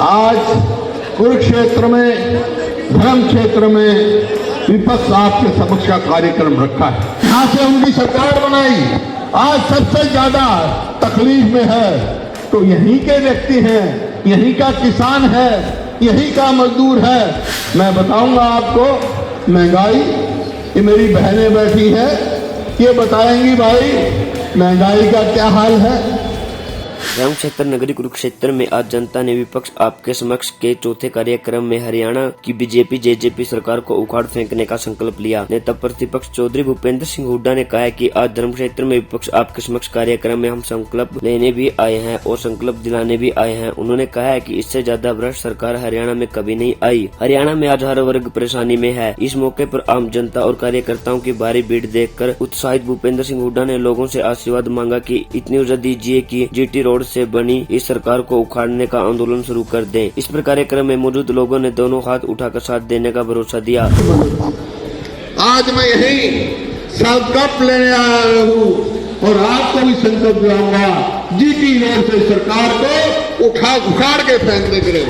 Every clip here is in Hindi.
आज कुरुक्षेत्र में, धर्म क्षेत्र में विपक्ष आपके समक्ष का कार्यक्रम रखा है। यहाँ से उनकी सरकार बनाई, आज सबसे ज्यादा तकलीफ में है तो यहीं के व्यक्ति हैं, यहीं का किसान है, यहीं का मजदूर है। मैं बताऊंगा आपको, महंगाई, ये मेरी बहनें बैठी है, ये बताएंगी भाई महंगाई का क्या हाल है। धर्म क्षेत्र नगरी कुरुक्षेत्र में आज जनता ने विपक्ष आपके समक्ष के चौथे कार्यक्रम में हरियाणा की बीजेपी जेजेपी सरकार को उखाड़ फेंकने का संकल्प लिया। नेता प्रतिपक्ष चौधरी भूपेंद्र सिंह हुड्डा ने कहा है कि आज धर्म क्षेत्र में विपक्ष आपके समक्ष कार्यक्रम में हम संकल्प लेने भी आए हैं और संकल्प दिलाने भी आए हैं। उन्होंने कहा है कि इससे ज्यादा भ्रष्ट सरकार हरियाणा में कभी नहीं आई। हरियाणा में आज हर वर्ग परेशानी में है। इस मौके पर आम जनता और कार्यकर्ताओं की भारी भीड़ देखकर उत्साहित भूपेंद्र सिंह हुड्डा ने लोगों से आशीर्वाद मांगा कि इतनी ऊर्जा दीजिए कि जीटी रोड से बनी इस सरकार को उखाड़ने का आंदोलन शुरू कर दें। इस पर कार्यक्रम में मौजूद लोगों ने दोनों हाथ उठाकर साथ देने का भरोसा दिया। आज मैं यही संकल्प लेने आया हूँ और आपको भी संकल्प दिलाऊंगा, जीटी रोड से सरकार को उखाड़ के फेंकने के लिए।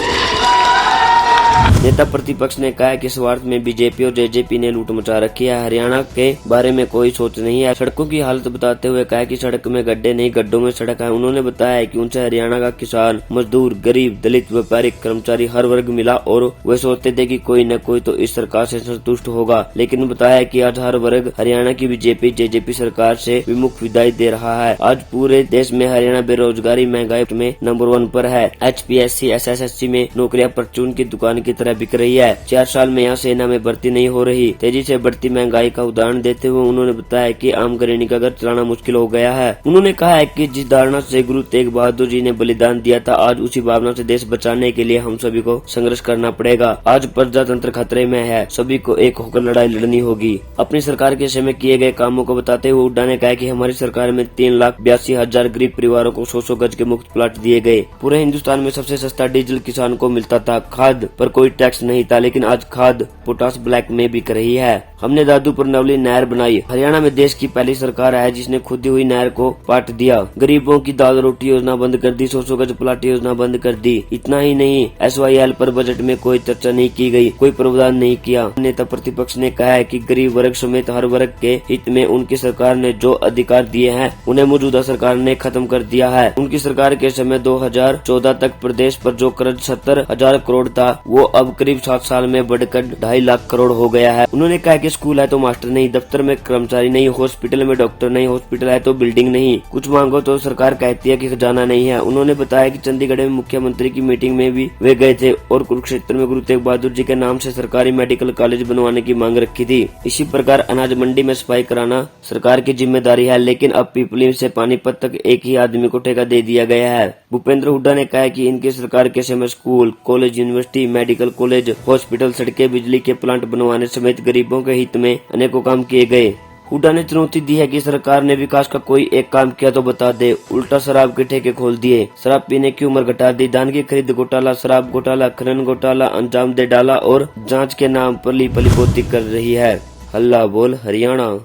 नेता प्रतिपक्ष ने कहा कि स्वार्थ में बीजेपी और जेजेपी ने लूट मचा रखी है। हरियाणा के बारे में कोई सोच नहीं है। सड़कों की हालत बताते हुए कहा कि सड़क में गड्ढे नहीं, गड्ढों में सड़क है। उन्होंने बताया कि उनसे हरियाणा का किसान, मजदूर, गरीब, दलित, व्यापारी, कर्मचारी हर वर्ग मिला और वे सोचते थे कि कोई न कोई तो इस सरकार से संतुष्ट होगा, लेकिन बताया कि आज हर वर्ग हरियाणा की बीजेपी जेजेपी सरकार से विमुख विदाई दे रहा है। आज पूरे देश में हरियाणा बेरोजगारी महंगाई में नंबर 1 पर है। HPSC SSSC में नौकरियां परचून की दुकान की तरह बिक रही है। 4 साल में यहाँ सेना में भर्ती नहीं हो रही। तेजी से बढ़ती महंगाई का उदाहरण देते हुए उन्होंने बताया कि आम गृहिणी का घर चलाना मुश्किल हो गया है। उन्होंने कहा है कि जिस धारणा से गुरु तेग बहादुर जी ने बलिदान दिया था, आज उसी भावना से देश बचाने के लिए हम सभी को संघर्ष करना पड़ेगा। आज प्रजातंत्र खतरे में है, सभी को एक होकर लड़ाई लड़नी होगी। अपनी सरकार के समय किए गए कामों को बताते हुए हुड्डा ने कहा कि हमारी सरकार में 3,82,000 गरीब परिवारों को 100 गज के मुफ्त प्लाट दिए गए। पूरे हिंदुस्तान में सबसे सस्ता डीजल किसान को मिलता था। खाद पर कोई टैक्स नहीं था, लेकिन आज खाद पोटास ब्लैक में बिक रही है। हमने दादूपुर नवली नहर बनाई। हरियाणा में देश की पहली सरकार है जिसने खुदी हुई नहर को पाट दिया। गरीबों की दाल रोटी योजना बंद कर दी। 100 गज प्लाट योजना बंद कर दी। इतना ही नहीं, SYL पर बजट में कोई चर्चा नहीं की गई, कोई प्रावधान नहीं किया। नेता प्रतिपक्ष ने कहा है कि गरीब वर्ग समेत हर वर्ग के हित में उनकी सरकार ने जो अधिकार दिए हैं उन्हें मौजूदा सरकार ने खत्म कर दिया है। उनकी सरकार के समय 2014 तक प्रदेश पर जो कर्ज 70,000 करोड़ था, वो अब करीब 7 साल में बढ़कर 2.5 लाख करोड़ हो गया है। उन्होंने कहा कि स्कूल है तो मास्टर नहीं, दफ्तर में कर्मचारी नहीं, हॉस्पिटल में डॉक्टर नहीं, हॉस्पिटल है तो बिल्डिंग नहीं, कुछ मांगो तो सरकार कहती है कि खजाना नहीं है। उन्होंने बताया कि चंडीगढ़ में मुख्यमंत्री की मीटिंग में भी वे गए थे और कुरुक्षेत्र में गुरु तेग बहादुर जी के नाम से सरकारी मेडिकल कॉलेज बनवाने की मांग रखी थी। इसी प्रकार अनाज मंडी में सफाई कराना सरकार की जिम्मेदारी है, लेकिन अब पिपली से पानीपत तक एक ही आदमी को ठेका दे दिया गया है। भूपेंद्र हुड्डा ने कहा कि इनकी सरकार के समय school, college, university, medical college, hospital, सड़कें, बिजली के प्लांट बनवाने समेत गरीबों के हित में अनेकों काम किए गए। हुड्डा ने चुनौती दी है कि सरकार ने विकास का कोई एक काम किया तो बता दे। उल्टा शराब के ठेके खोल दिए, शराब पीने की उम्र घटा दी, धान की खरीद घोटाला, शराब घोटाला, खनन घोटाला अंजाम दे डाला और जांच के नाम पर ली पली पोती कर रही है। हल्ला बोल हरियाणा।